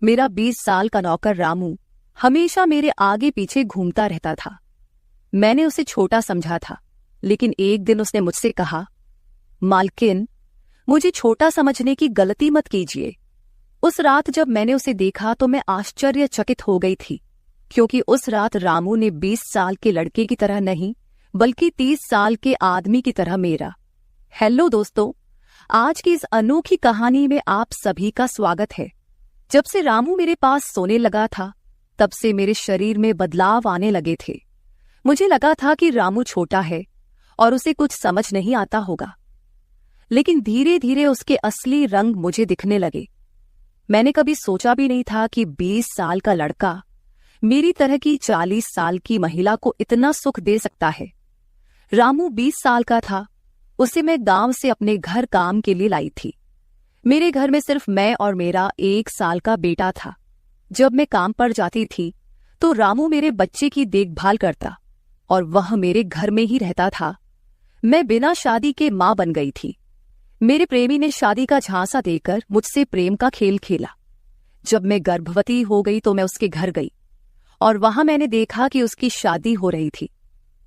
मेरा 20 साल का नौकर रामू हमेशा मेरे आगे पीछे घूमता रहता था। मैंने उसे छोटा समझा था, लेकिन एक दिन उसने मुझसे कहा, मालकिन, मुझे छोटा समझने की गलती मत कीजिए। उस रात जब मैंने उसे देखा तो मैं आश्चर्यचकित हो गई थी, क्योंकि उस रात रामू ने 20 साल के लड़के की तरह नहीं, बल्कि 30 साल के आदमी की तरह मेरा। हेलो दोस्तों, आज की इस अनोखी कहानी में आप सभी का स्वागत है। जब से रामू मेरे पास सोने लगा था, तब से मेरे शरीर में बदलाव आने लगे थे। मुझे लगा था कि रामू छोटा है और उसे कुछ समझ नहीं आता होगा, लेकिन धीरे धीरे उसके असली रंग मुझे दिखने लगे। मैंने कभी सोचा भी नहीं था कि 20 साल का लड़का मेरी तरह की 40 साल की महिला को इतना सुख दे सकता है। रामू 20 साल का था। उसे मैं गांव से अपने घर काम के लिए लाई थी। मेरे घर में सिर्फ मैं और मेरा 1 साल का बेटा था। जब मैं काम पर जाती थी तो रामू मेरे बच्चे की देखभाल करता और वह मेरे घर में ही रहता था। मैं बिना शादी के मां बन गई थी। मेरे प्रेमी ने शादी का झांसा देकर मुझसे प्रेम का खेल खेला। जब मैं गर्भवती हो गई तो मैं उसके घर गई और वहां मैंने देखा कि उसकी शादी हो रही थी।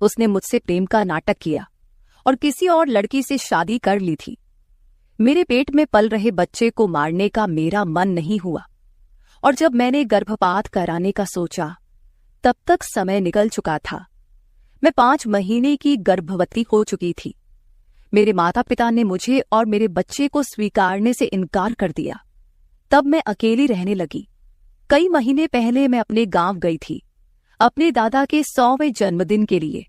उसने मुझसे प्रेम का नाटक किया और किसी और लड़की से शादी कर ली थी। मेरे पेट में पल रहे बच्चे को मारने का मेरा मन नहीं हुआ, और जब मैंने गर्भपात कराने का सोचा, तब तक समय निकल चुका था। मैं 5 महीने की गर्भवती हो चुकी थी। मेरे माता पिता ने मुझे और मेरे बच्चे को स्वीकारने से इनकार कर दिया। तब मैं अकेली रहने लगी। कई महीने पहले मैं अपने गांव गई थी, अपने दादा के 100वें जन्मदिन के लिए।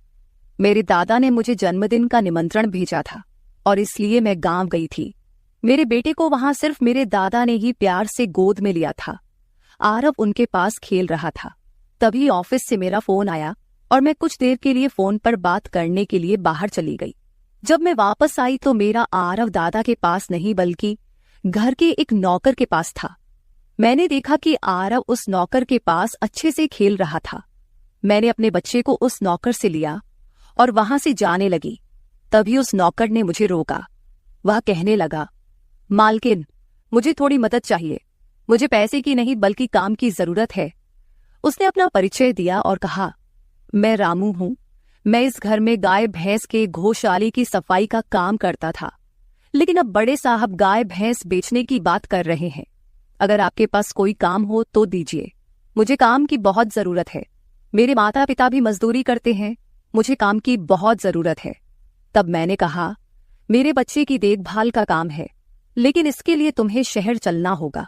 मेरे दादा ने मुझे जन्मदिन का निमंत्रण भेजा था और इसलिए मैं गांव गई थी। मेरे बेटे को वहां सिर्फ मेरे दादा ने ही प्यार से गोद में लिया था। आरव उनके पास खेल रहा था। तभी ऑफिस से मेरा फोन आया और मैं कुछ देर के लिए फोन पर बात करने के लिए बाहर चली गई। जब मैं वापस आई तो मेरा आरव दादा के पास नहीं बल्कि घर के एक नौकर के पास था। मैंने देखा कि आरव उस नौकर के पास अच्छे से खेल रहा था। मैंने अपने बच्चे को उस नौकर से लिया और वहां से जाने लगी। तभी उस नौकर ने मुझे रोका। वह कहने लगा, मालकिन, मुझे थोड़ी मदद चाहिए। मुझे पैसे की नहीं बल्कि काम की जरूरत है। उसने अपना परिचय दिया और कहा, मैं रामू हूं। मैं इस घर में गाय भैंस के गौशाले की सफाई का काम करता था, लेकिन अब बड़े साहब गाय भैंस बेचने की बात कर रहे हैं। अगर आपके पास कोई काम हो तो दीजिए। मुझे काम की बहुत जरूरत है। मेरे माता पिता भी मजदूरी करते हैं। मुझे काम की बहुत जरूरत है। तब मैंने कहा, मेरे बच्चे की देखभाल का काम है, लेकिन इसके लिए तुम्हें शहर चलना होगा।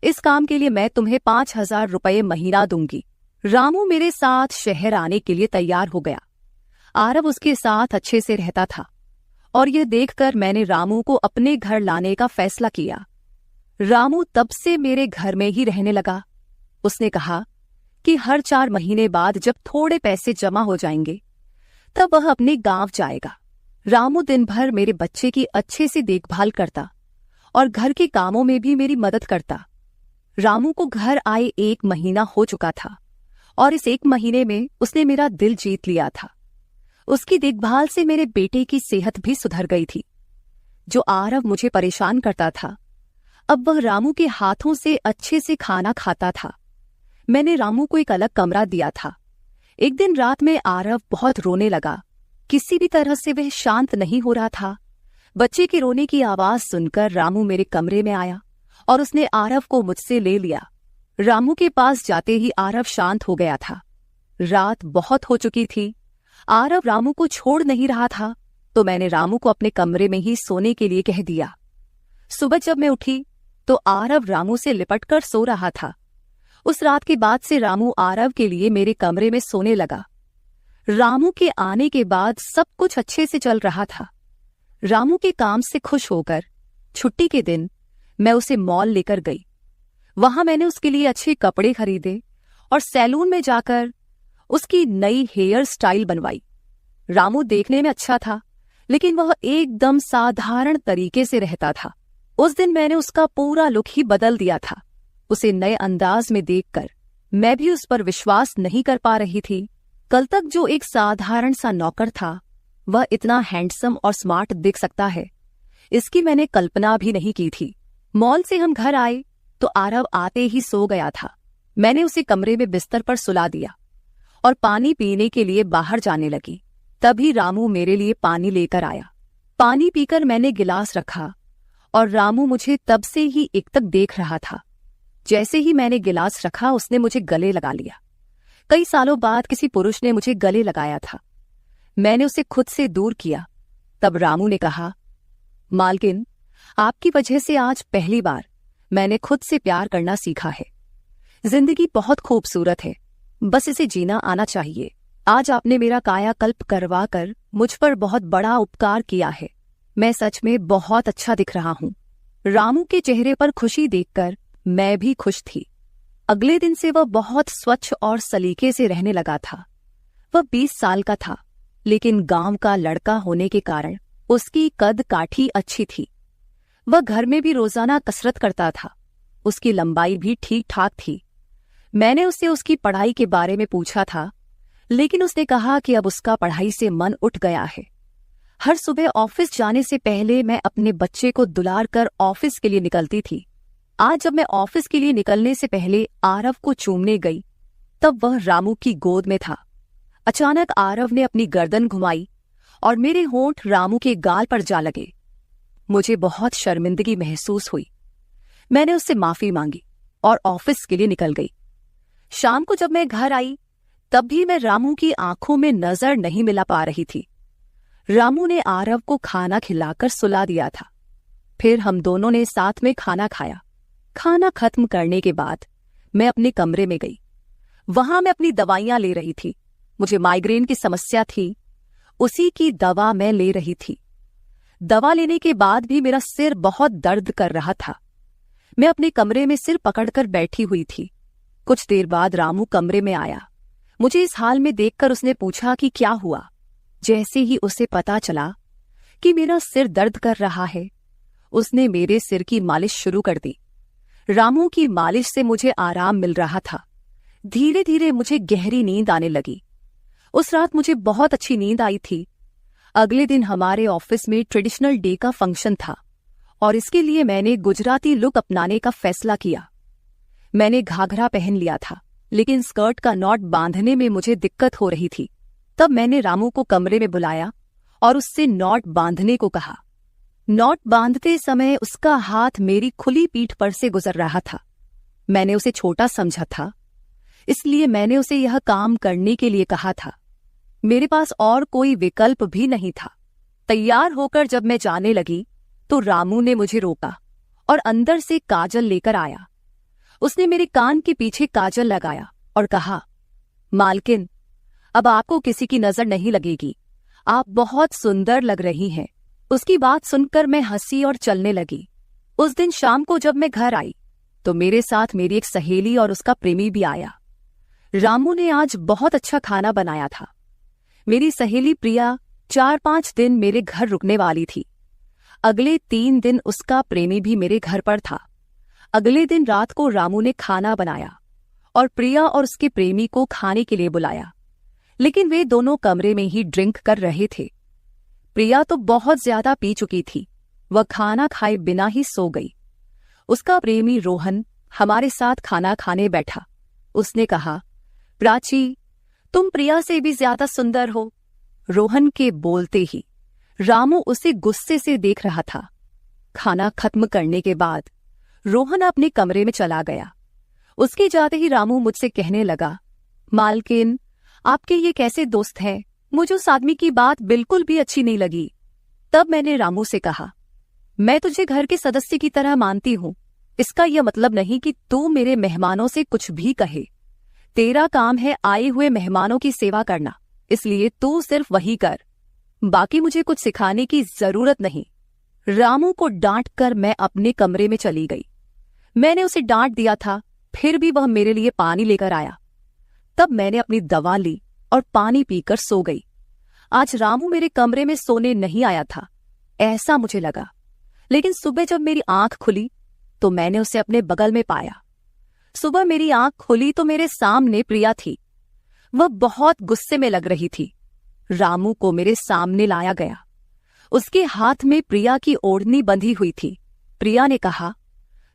इस काम के लिए मैं तुम्हें 5,000 रुपये महीना दूंगी। रामू मेरे साथ शहर आने के लिए तैयार हो गया। आरव उसके साथ अच्छे से रहता था और यह देखकर मैंने रामू को अपने घर लाने का फैसला किया। रामू तब से मेरे घर में ही रहने लगा। उसने कहा कि हर 4 महीने बाद जब थोड़े पैसे जमा हो जाएंगे, तब वह अपने गांव जाएगा। रामू दिन भर मेरे बच्चे की अच्छे से देखभाल करता और घर के कामों में भी मेरी मदद करता। रामू को घर आए 1 महीना हो चुका था और इस 1 महीने में उसने मेरा दिल जीत लिया था। उसकी देखभाल से मेरे बेटे की सेहत भी सुधर गई थी। जो आरव मुझे परेशान करता था, अब वह रामू के हाथों से अच्छे से खाना खाता था। मैंने रामू को एक अलग कमरा दिया था। एक दिन रात में आरव बहुत रोने लगा। किसी भी तरह से वह शांत नहीं हो रहा था। बच्चे के रोने की आवाज सुनकर रामू मेरे कमरे में आया और उसने आरव को मुझसे ले लिया। रामू के पास जाते ही आरव शांत हो गया था। रात बहुत हो चुकी थी। आरव रामू को छोड़ नहीं रहा था, तो मैंने रामू को अपने कमरे में ही सोने के लिए कह दिया। सुबह जब मैं उठी तो आरव रामू से लिपटकर सो रहा था। उस रात के बाद से रामू आरव के लिए मेरे कमरे में सोने लगा। रामू के आने के बाद सब कुछ अच्छे से चल रहा था। रामू के काम से खुश होकर छुट्टी के दिन मैं उसे मॉल लेकर गई। वहां मैंने उसके लिए अच्छे कपड़े खरीदे और सैलून में जाकर उसकी नई हेयर स्टाइल बनवाई। रामू देखने में अच्छा था, लेकिन वह एकदम साधारण तरीके से रहता था। उस दिन मैंने उसका पूरा लुक ही बदल दिया था। उसे नए अंदाज में देखकर मैं भी उस पर विश्वास नहीं कर पा रही थी। कल तक जो एक साधारण सा नौकर था, वह इतना हैंडसम और स्मार्ट दिख सकता है, इसकी मैंने कल्पना भी नहीं की थी। मॉल से हम घर आए तो आरव आते ही सो गया था। मैंने उसे कमरे में बिस्तर पर सुला दिया और पानी पीने के लिए बाहर जाने लगी। तभी रामू मेरे लिए पानी लेकर आया। पानी पीकर मैंने गिलास रखा और रामू मुझे तब से ही एकटक देख रहा था। जैसे ही मैंने गिलास रखा उसने मुझे गले लगा लिया। कई सालों बाद किसी पुरुष ने मुझे गले लगाया था। मैंने उसे खुद से दूर किया। तब रामू ने कहा, मालकिन, आपकी वजह से आज पहली बार मैंने खुद से प्यार करना सीखा है। जिंदगी बहुत खूबसूरत है, बस इसे जीना आना चाहिए। आज आपने मेरा कायाकल्प करवा कर मुझ पर बहुत बड़ा उपकार किया है। मैं सच में बहुत अच्छा दिख रहा हूँ। रामू के चेहरे पर खुशी देखकर मैं भी खुश थी। अगले दिन से वह बहुत स्वच्छ और सलीके से रहने लगा था। वह 20 साल का था, लेकिन गांव का लड़का होने के कारण उसकी कद काठी अच्छी थी। वह घर में भी रोजाना कसरत करता था। उसकी लंबाई भी ठीक ठाक थी। मैंने उससे उसकी पढ़ाई के बारे में पूछा था, लेकिन उसने कहा कि अब उसका पढ़ाई से मन उठ गया है। हर सुबह ऑफिस जाने से पहले मैं अपने बच्चे को दुलार कर ऑफिस के लिए निकलती थी। आज जब मैं ऑफिस के लिए निकलने से पहले आरव को चूमने गई, तब वह रामू की गोद में था। अचानक आरव ने अपनी गर्दन घुमाई और मेरे होंठ रामू के गाल पर जा लगे। मुझे बहुत शर्मिंदगी महसूस हुई। मैंने उससे माफी मांगी और ऑफिस के लिए निकल गई। शाम को जब मैं घर आई, तब भी मैं रामू की आंखों में नजर नहीं मिला पा रही थी। रामू ने आरव को खाना खिलाकर सुला दिया था। फिर हम दोनों ने साथ में खाना खाया। खाना खत्म करने के बाद मैं अपने कमरे में गई। वहां मैं अपनी दवाइयां ले रही थी। मुझे माइग्रेन की समस्या थी, उसी की दवा मैं ले रही थी। दवा लेने के बाद भी मेरा सिर बहुत दर्द कर रहा था। मैं अपने कमरे में सिर पकड़कर बैठी हुई थी। कुछ देर बाद रामू कमरे में आया। मुझे इस हाल में देखकर उसने पूछा कि क्या हुआ। जैसे ही उसे पता चला कि मेरा सिर दर्द कर रहा है, उसने मेरे सिर की मालिश शुरू कर दी। रामू की मालिश से मुझे आराम मिल रहा था। धीरे धीरे मुझे गहरी नींद आने लगी। उस रात मुझे बहुत अच्छी नींद आई थी। अगले दिन हमारे ऑफिस में ट्रेडिशनल डे का फंक्शन था और इसके लिए मैंने गुजराती लुक अपनाने का फैसला किया। मैंने घाघरा पहन लिया था, लेकिन स्कर्ट का नॉट बांधने में मुझे दिक्कत हो रही थी। तब मैंने रामू को कमरे में बुलाया और उससे नॉट बांधने को कहा। नॉट बांधते समय उसका हाथ मेरी खुली पीठ पर से गुजर रहा था। मैंने उसे छोटा समझा था, इसलिए मैंने उसे यह काम करने के लिए कहा था। मेरे पास और कोई विकल्प भी नहीं था। तैयार होकर जब मैं जाने लगी, तो रामू ने मुझे रोका और अंदर से काजल लेकर आया। उसने मेरे कान के पीछे काजल लगाया और कहा, मालकिन, अब आपको किसी की नजर नहीं लगेगी। आप बहुत सुंदर लग रही हैं। उसकी बात सुनकर मैं हंसी और चलने लगी। उस दिन शाम को जब मैं घर आई, तो मेरे साथ मेरी एक सहेली और उसका प्रेमी भी आया। रामू ने आज बहुत अच्छा खाना बनाया था। मेरी सहेली प्रिया 4-5 दिन मेरे घर रुकने वाली थी। अगले 3 दिन उसका प्रेमी भी मेरे घर पर था। अगले दिन रात को रामू ने खाना बनाया और प्रिया और उसके प्रेमी को खाने के लिए बुलाया, लेकिन वे दोनों कमरे में ही ड्रिंक कर रहे थे। प्रिया तो बहुत ज्यादा पी चुकी थी। वह खाना खाए बिना ही सो गई। उसका प्रेमी रोहन हमारे साथ खाना खाने बैठा। उसने कहा, प्राची, तुम प्रिया से भी ज्यादा सुंदर हो। रोहन के बोलते ही रामू उसे गुस्से से देख रहा था। खाना खत्म करने के बाद रोहन अपने कमरे में चला गया। उसके जाते ही रामू मुझसे कहने लगा, मालकिन, आपके ये कैसे दोस्त हैं? मुझे उस आदमी की बात बिल्कुल भी अच्छी नहीं लगी। तब मैंने रामू से कहा, मैं तुझे घर के सदस्य की तरह मानती हूँ। इसका यह मतलब नहीं कि तू मेरे मेहमानों से कुछ भी कहे। तेरा काम है आए हुए मेहमानों की सेवा करना, इसलिए तू सिर्फ वही कर। बाकी मुझे कुछ सिखाने की जरूरत नहीं। रामू को डांट कर मैं अपने कमरे में चली गई। मैंने उसे डांट दिया था, फिर भी वह मेरे लिए पानी लेकर आया। तब मैंने अपनी दवा ली और पानी पीकर सो गई। आज रामू मेरे कमरे में सोने नहीं आया था, ऐसा मुझे लगा। लेकिन सुबह जब मेरी आंख खुली, तो मैंने उसे अपने बगल में पाया। सुबह मेरी आंख खुली तो मेरे सामने प्रिया थी। वह बहुत गुस्से में लग रही थी। रामू को मेरे सामने लाया गया। उसके हाथ में प्रिया की ओढ़नी बंधी हुई थी। प्रिया ने कहा,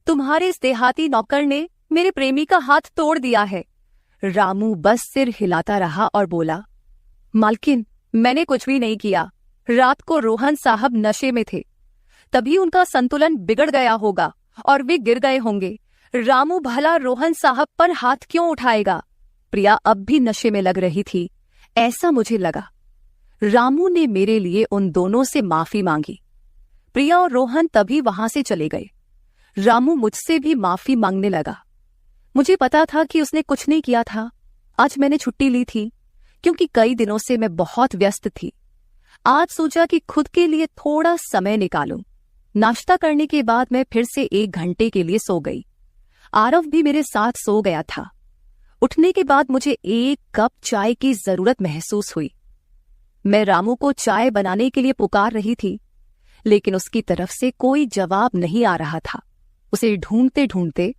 तुम्हारे इस देहाती नौकर ने मेरे प्रेमी का हाथ तोड़ दिया है। रामू बस सिर हिलाता रहा और बोला, मालकिन, मैंने कुछ भी नहीं किया। रात को रोहन साहब नशे में थे, तभी उनका संतुलन बिगड़ गया होगा और वे गिर गए होंगे। रामू भला रोहन साहब पर हाथ क्यों उठाएगा? प्रिया अब भी नशे में लग रही थी, ऐसा मुझे लगा। रामू ने मेरे लिए उन दोनों से माफी मांगी। प्रिया और रोहन तभी वहां से चले गए। रामू मुझसे भी माफी मांगने लगा। मुझे पता था कि उसने कुछ नहीं किया था। आज मैंने छुट्टी ली थी क्योंकि कई दिनों से मैं बहुत व्यस्त थी। आज सोचा कि खुद के लिए थोड़ा समय निकालूं। नाश्ता करने के बाद मैं फिर से 1 घंटे के लिए सो गई। आरव भी मेरे साथ सो गया था। उठने के बाद मुझे 1 कप चाय की जरूरत महसूस हुई। मैं रामू को चाय बनाने के लिए पुकार रही थी, लेकिन उसकी तरफ से कोई जवाब नहीं आ रहा था। उसे ढूंढते ढूंढते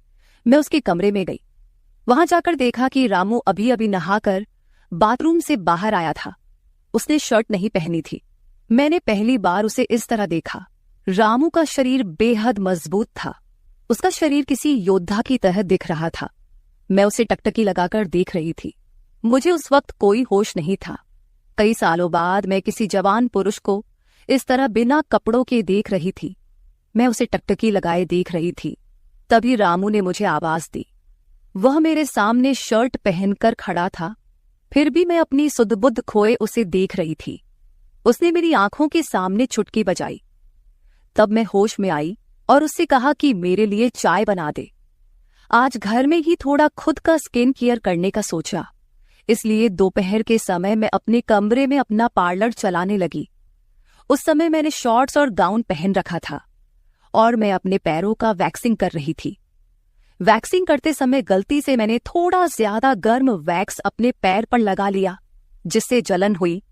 मैं उसके कमरे में गई। वहां जाकर देखा कि रामू अभी अभी नहाकर बाथरूम से बाहर आया था। उसने शर्ट नहीं पहनी थी। मैंने पहली बार उसे इस तरह देखा। रामू का शरीर बेहद मजबूत था। उसका शरीर किसी योद्धा की तरह दिख रहा था। मैं उसे टकटकी लगाकर देख रही थी। मुझे उस वक्त कोई होश नहीं था। कई सालों बाद मैं किसी जवान पुरुष को इस तरह बिना कपड़ों के देख रही थी। मैं उसे टकटकी लगाए देख रही थी। तभी रामू ने मुझे आवाज दी। वह मेरे सामने शर्ट पहनकर खड़ा था, फिर भी मैं अपनी सुध-बुध खोए उसे देख रही थी। उसने मेरी आंखों के सामने चुटकी बजाई। तब मैं होश में आई और उससे कहा कि मेरे लिए चाय बना दे। आज घर में ही थोड़ा खुद का स्किन केयर करने का सोचा, इसलिए दोपहर के समय मैं अपने कमरे में अपना पार्लर चलाने लगी। उस समय मैंने शॉर्ट्स और गाउन पहन रखा था और मैं अपने पैरों का वैक्सिंग कर रही थी। वैक्सिंग करते समय गलती से मैंने थोड़ा ज्यादा गर्म वैक्स अपने पैर पर लगा लिया, जिससे जलन हुई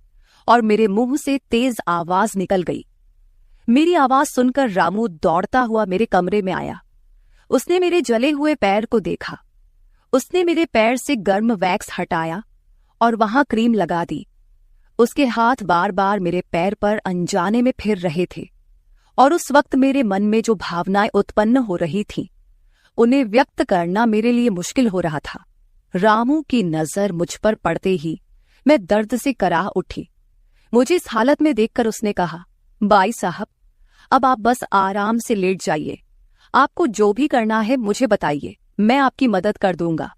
और मेरे मुंह से तेज आवाज निकल गई। मेरी आवाज सुनकर रामू दौड़ता हुआ मेरे कमरे में आया। उसने मेरे जले हुए पैर को देखा। उसने मेरे पैर से गर्म वैक्स हटाया और वहां क्रीम लगा दी। उसके हाथ बार बार मेरे पैर पर अनजाने में फिर रहे थे और उस वक्त मेरे मन में जो भावनाएं उत्पन्न हो रही थीं, उन्हें व्यक्त करना मेरे लिए मुश्किल हो रहा था। रामू की नजर मुझ पर पड़ते ही मैं दर्द से कराह उठी। मुझे इस हालत में देखकर उसने कहा, बाई साहब, अब आप बस आराम से लेट जाइए। आपको जो भी करना है मुझे बताइए, मैं आपकी मदद कर दूंगा।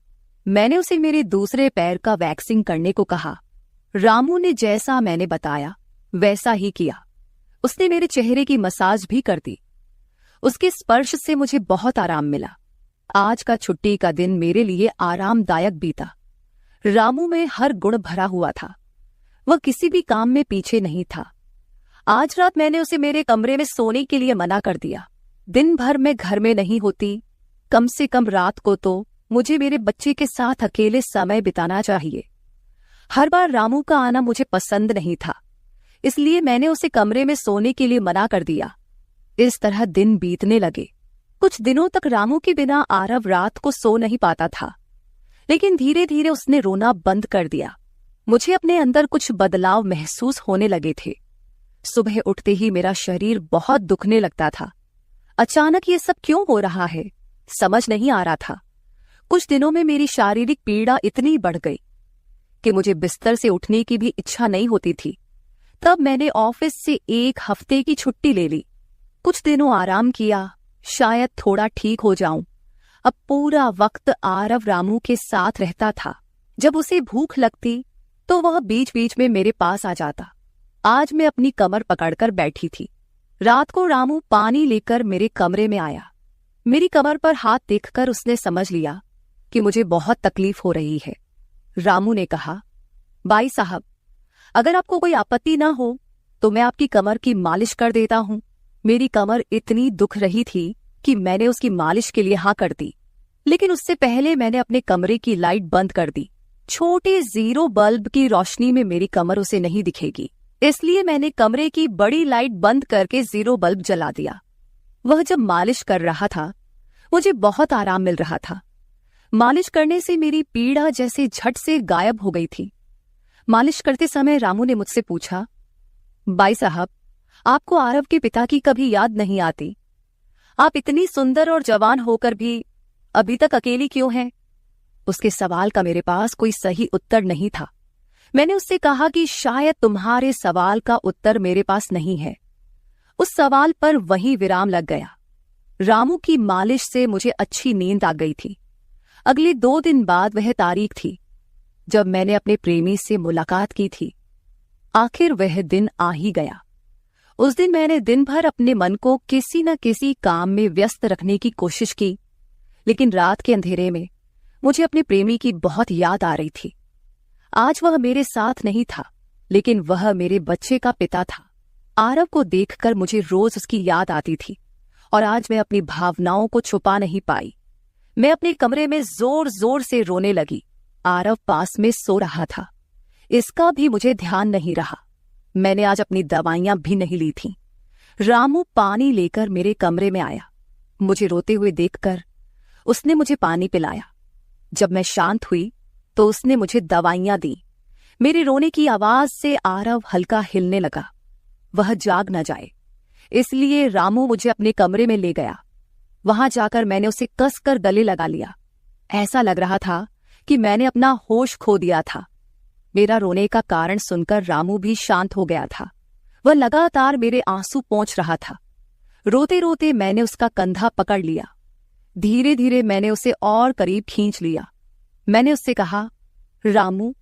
मैंने उसे मेरे दूसरे पैर का वैक्सिंग करने को कहा। रामू ने जैसा मैंने बताया वैसा ही किया। उसने मेरे चेहरे की मसाज भी कर दी। उसके स्पर्श से मुझे बहुत आराम मिला। आज का छुट्टी का दिन मेरे लिए आरामदायक बीता। रामू में हर गुण भरा हुआ था। वह किसी भी काम में पीछे नहीं था। आज रात मैंने उसे मेरे कमरे में सोने के लिए मना कर दिया। दिन भर मैं घर में नहीं होती, कम से कम रात को तो मुझे मेरे बच्चे के साथ अकेले समय बिताना चाहिए। हर बार रामू का आना मुझे पसंद नहीं था, इसलिए मैंने उसे कमरे में सोने के लिए मना कर दिया। इस तरह दिन बीतने लगे। कुछ दिनों तक रामू के बिना आरव रात को सो नहीं पाता था, लेकिन धीरे धीरे उसने रोना बंद कर दिया। मुझे अपने अंदर कुछ बदलाव महसूस होने लगे थे। सुबह उठते ही मेरा शरीर बहुत दुखने लगता था। अचानक ये सब क्यों हो रहा है, समझ नहीं आ रहा था। कुछ दिनों में मेरी शारीरिक पीड़ा इतनी बढ़ गई कि मुझे बिस्तर से उठने की भी इच्छा नहीं होती थी। तब मैंने ऑफिस से 1 हफ्ते की छुट्टी ले ली। कुछ दिनों आराम किया, शायद थोड़ा ठीक हो जाऊं। अब पूरा वक्त आरव रामू के साथ रहता था। जब उसे भूख लगती तो वह बीच बीच में मेरे पास आ जाता। आज मैं अपनी कमर पकड़कर बैठी थी। रात को रामू पानी लेकर मेरे कमरे में आया। मेरी कमर पर हाथ देखकर उसने समझ लिया कि मुझे बहुत तकलीफ हो रही है। रामू ने कहा, बाई साहब, अगर आपको कोई आपत्ति ना हो तो मैं आपकी कमर की मालिश कर देता हूं। मेरी कमर इतनी दुख रही थी कि मैंने उसकी मालिश के लिए हाँ कर दी, लेकिन उससे पहले मैंने अपने कमरे की लाइट बंद कर दी। छोटे 0 बल्ब की रोशनी में मेरी कमर उसे नहीं दिखेगी, इसलिए मैंने कमरे की बड़ी लाइट बंद करके 0 बल्ब जला दिया। वह जब मालिश कर रहा था मुझे बहुत आराम मिल रहा था। मालिश करने से मेरी पीड़ा जैसे झट से गायब हो गई थी। मालिश करते समय रामू ने मुझसे पूछा, बाई साहब, आपको आरव के पिता की कभी याद नहीं आती? आप इतनी सुंदर और जवान होकर भी अभी तक अकेली क्यों हैं? उसके सवाल का मेरे पास कोई सही उत्तर नहीं था। मैंने उससे कहा कि शायद तुम्हारे सवाल का उत्तर मेरे पास नहीं है। उस सवाल पर वहीं विराम लग गया। रामू की मालिश से मुझे अच्छी नींद आ गई थी। अगले 2 दिन बाद वह तारीख थी जब मैंने अपने प्रेमी से मुलाकात की थी। आखिर वह दिन आ ही गया। उस दिन मैंने दिन भर अपने मन को किसी न किसी काम में व्यस्त रखने की कोशिश की, लेकिन रात के अंधेरे में मुझे अपने प्रेमी की बहुत याद आ रही थी। आज वह मेरे साथ नहीं था, लेकिन वह मेरे बच्चे का पिता था। आरव को देखकर मुझे रोज उसकी याद आती थी और आज मैं अपनी भावनाओं को छुपा नहीं पाई। मैं अपने कमरे में जोर जोर से रोने लगी। आरव पास में सो रहा था, इसका भी मुझे ध्यान नहीं रहा। मैंने आज अपनी दवाइयां भी नहीं ली थीं। रामू पानी लेकर मेरे कमरे में आया। मुझे रोते हुए देखकर उसने मुझे पानी पिलाया। जब मैं शांत हुई तो उसने मुझे दवाइयां दी। मेरे रोने की आवाज से आरव हल्का हिलने लगा। वह जाग न जाए, इसलिए रामू मुझे अपने कमरे में ले गया। वहां जाकर मैंने उसे कसकर गले लगा लिया। ऐसा लग रहा था कि मैंने अपना होश खो दिया था। मेरा रोने का कारण सुनकर रामू भी शांत हो गया था। वह लगातार मेरे आंसू पोंछ रहा था। रोते रोते मैंने उसका कंधा पकड़ लिया। धीरे धीरे मैंने उसे और करीब खींच लिया। मैंने उससे कहा, रामू,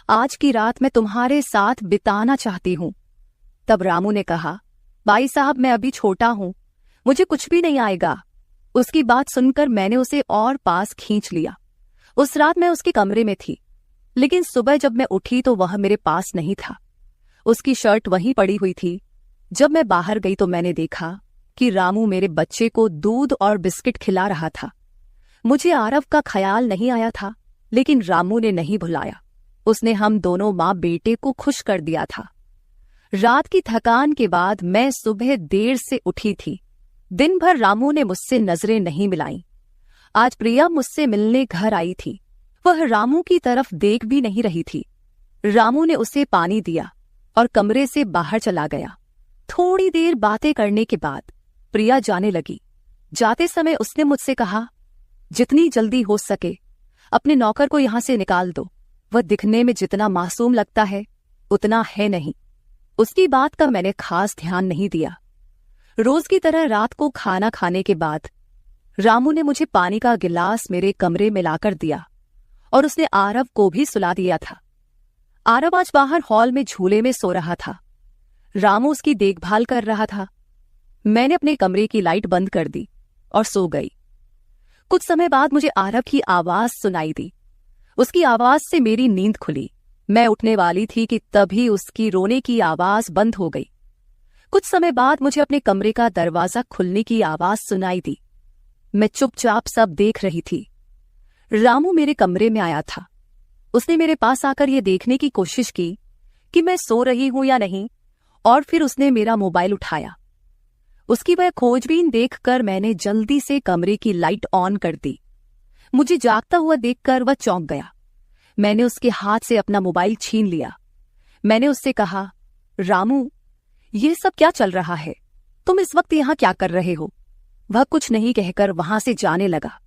आज की रात मैं तुम्हारे साथ बिताना चाहती हूं। तब रामू ने कहा, भाई साहब, मैं अभी छोटा हूं, मुझे कुछ भी नहीं आएगा। उसकी बात सुनकर मैंने उसे और पास खींच लिया। उस रात मैं उसके कमरे में थी, लेकिन सुबह जब मैं उठी तो वह मेरे पास नहीं था। उसकी शर्ट वहीं पड़ी हुई थी। जब मैं बाहर गई तो मैंने देखा कि रामू मेरे बच्चे को दूध और बिस्किट खिला रहा था। मुझे आरव का ख्याल नहीं आया था, लेकिन रामू ने नहीं भुलाया। उसने हम दोनों माँ बेटे को खुश कर दिया था। रात की थकान के बाद मैं सुबह देर से उठी थी। दिन भर रामू ने मुझसे नजरें नहीं मिलाईं। आज प्रिया मुझसे मिलने घर आई थी। वह रामू की तरफ देख भी नहीं रही थी। रामू ने उसे पानी दिया और कमरे से बाहर चला गया। थोड़ी देर बातें करने के बाद प्रिया जाने लगी। जाते समय उसने मुझसे कहा, जितनी जल्दी हो सके अपने नौकर को यहां से निकाल दो। वह दिखने में जितना मासूम लगता है उतना है नहीं। उसकी बात का मैंने खास ध्यान नहीं दिया। रोज की तरह रात को खाना खाने के बाद रामू ने मुझे पानी का गिलास मेरे कमरे में लाकर दिया और उसने आरव को भी सुला दिया था। आरव आज बाहर हॉल में झूले में सो रहा था। रामू उसकी देखभाल कर रहा था। मैंने अपने कमरे की लाइट बंद कर दी और सो गई। कुछ समय बाद मुझे आरव की आवाज सुनाई दी। उसकी आवाज से मेरी नींद खुली। मैं उठने वाली थी कि तभी उसकी रोने की आवाज बंद हो गई। कुछ समय बाद मुझे अपने कमरे का दरवाजा खुलने की आवाज सुनाई दी। मैं चुपचाप सब देख रही थी। रामू मेरे कमरे में आया था। उसने मेरे पास आकर यह देखने की कोशिश की कि मैं सो रही हूं या नहीं, और फिर उसने मेरा मोबाइल उठाया। उसकी वह खोजबीन देखकर मैंने जल्दी से कमरे की लाइट ऑन कर दी। मुझे जागता हुआ देखकर वह चौंक गया। मैंने उसके हाथ से अपना मोबाइल छीन लिया। मैंने उससे कहा, रामू, ये सब क्या चल रहा है? तुम इस वक्त यहां क्या कर रहे हो? वह कुछ नहीं कहकर वहां से जाने लगा,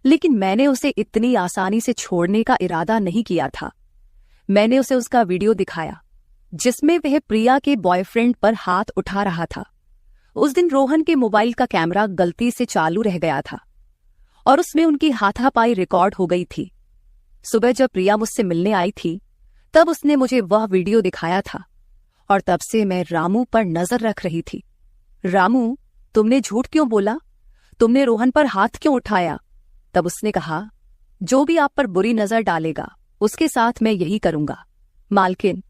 लेकिन मैंने उसे इतनी आसानी से छोड़ने का इरादा नहीं किया था। मैंने उसे उसका वीडियो दिखाया जिसमें वह प्रिया के बॉयफ्रेंड पर हाथ उठा रहा था। उस दिन रोहन के मोबाइल का कैमरा गलती से चालू रह गया था और उसमें उनकी हाथापाई रिकॉर्ड हो गई थी। सुबह जब प्रिया मुझसे मिलने आई थी तब उसने मुझे वह वीडियो दिखाया था और तब से मैं रामू पर नजर रख रही थी। रामू, तुमने झूठ क्यों बोला? तुमने रोहन पर हाथ क्यों उठाया? तब उसने कहा, जो भी आप पर बुरी नजर डालेगा उसके साथ मैं यही करूंगा। मालकिन,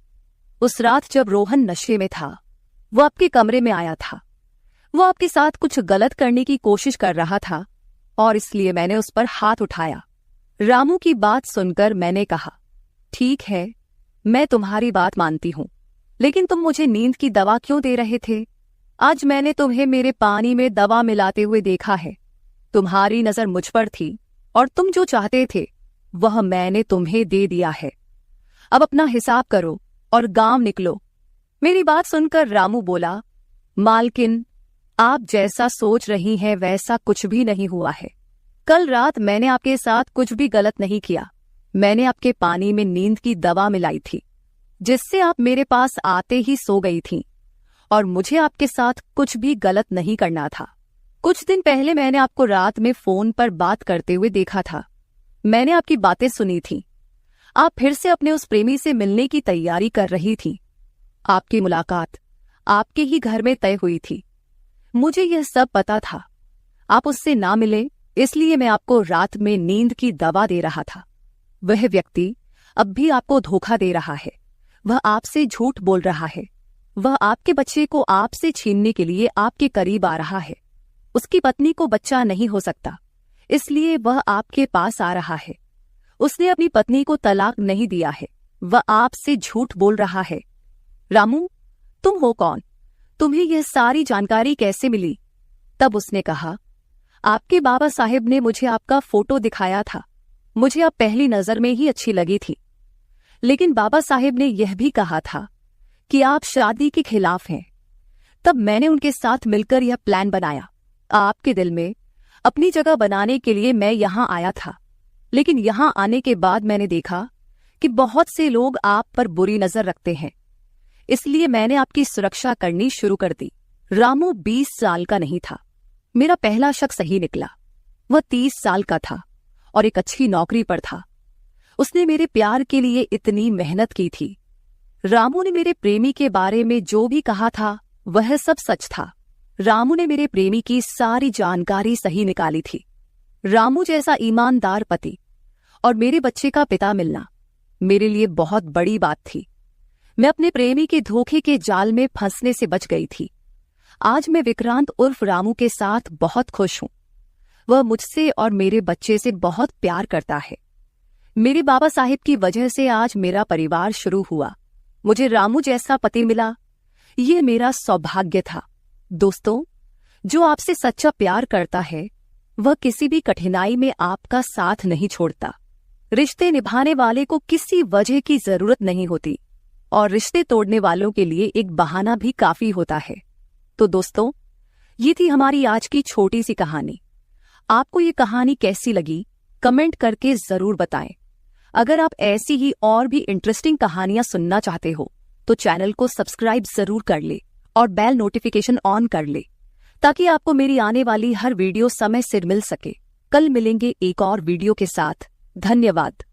उस रात जब रोहन नशे में था वो आपके कमरे में आया था। वो आपके साथ कुछ गलत करने की कोशिश कर रहा था और इसलिए मैंने उस पर हाथ उठाया। रामू की बात सुनकर मैंने कहा, ठीक है, मैं तुम्हारी बात मानती हूं, लेकिन तुम मुझे नींद की दवा क्यों दे रहे थे? आज मैंने तुम्हें मेरे पानी में दवा मिलाते हुए देखा है। तुम्हारी नजर मुझ पर थी और तुम जो चाहते थे वह मैंने तुम्हें दे दिया है। अब अपना हिसाब करो और गांव निकलो। मेरी बात सुनकर रामू बोला, मालकिन, आप जैसा सोच रही हैं वैसा कुछ भी नहीं हुआ है। कल रात मैंने आपके साथ कुछ भी गलत नहीं किया। मैंने आपके पानी में नींद की दवा मिलाई थी, जिससे आप मेरे पास आते ही सो गई थीं, और मुझे आपके साथ कुछ भी गलत नहीं करना था। कुछ दिन पहले मैंने आपको रात में फोन पर बात करते हुए देखा था। मैंने आपकी बातें सुनी थी। आप फिर से अपने उस प्रेमी से मिलने की तैयारी कर रही थी। आपकी मुलाकात आपके ही घर में तय हुई थी। मुझे यह सब पता था। आप उससे ना मिले, इसलिए मैं आपको रात में नींद की दवा दे रहा था। वह व्यक्ति अब भी आपको धोखा दे रहा है। वह आपसे झूठ बोल रहा है। वह आपके बच्चे को आपसे छीनने के लिए आपके करीब आ रहा है। उसकी पत्नी को बच्चा नहीं हो सकता, इसलिए वह आपके पास आ रहा है। उसने अपनी पत्नी को तलाक नहीं दिया है। वह आपसे झूठ बोल रहा है। रामू, तुम हो कौन? तुम्हें यह सारी जानकारी कैसे मिली? तब उसने कहा, आपके बाबा साहेब ने मुझे आपका फोटो दिखाया था। मुझे आप पहली नजर में ही अच्छी लगी थी, लेकिन बाबा साहेब ने यह भी कहा था कि आप शादी के खिलाफ हैं। तब मैंने उनके साथ मिलकर यह प्लान बनाया। आपके दिल में अपनी जगह बनाने के लिए मैं यहां आया था, लेकिन यहां आने के बाद मैंने देखा कि बहुत से लोग आप पर बुरी नजर रखते हैं, इसलिए मैंने आपकी सुरक्षा करनी शुरू कर दी। रामू 20 साल का नहीं था। मेरा पहला शक सही निकला। वह 30 साल का था और एक अच्छी नौकरी पर था। उसने मेरे प्यार के लिए इतनी मेहनत की थी। रामू ने मेरे प्रेमी के बारे में जो भी कहा था वह सब सच था। रामू ने मेरे प्रेमी की सारी जानकारी सही निकाली थी। रामू जैसा ईमानदार पति और मेरे बच्चे का पिता मिलना मेरे लिए बहुत बड़ी बात थी। मैं अपने प्रेमी के धोखे के जाल में फंसने से बच गई थी। आज मैं विक्रांत उर्फ रामू के साथ बहुत खुश हूं। वह मुझसे और मेरे बच्चे से बहुत प्यार करता है। मेरे बाबा साहिब की वजह से आज मेरा परिवार शुरू हुआ। मुझे रामू जैसा पति मिला, ये मेरा सौभाग्य था। दोस्तों, जो आपसे सच्चा प्यार करता है वह किसी भी कठिनाई में आपका साथ नहीं छोड़ता। रिश्ते निभाने वाले को किसी वजह की जरूरत नहीं होती, और रिश्ते तोड़ने वालों के लिए एक बहाना भी काफी होता है। तो दोस्तों, ये थी हमारी आज की छोटी सी कहानी। आपको ये कहानी कैसी लगी कमेंट करके जरूर बताएं। अगर आप ऐसी ही और भी इंटरेस्टिंग कहानियां सुनना चाहते हो तो चैनल को सब्सक्राइब जरूर कर ले और बेल नोटिफिकेशन ऑन कर ले, ताकि आपको मेरी आने वाली हर वीडियो समय से मिल सके। कल मिलेंगे एक और वीडियो के साथ। धन्यवाद।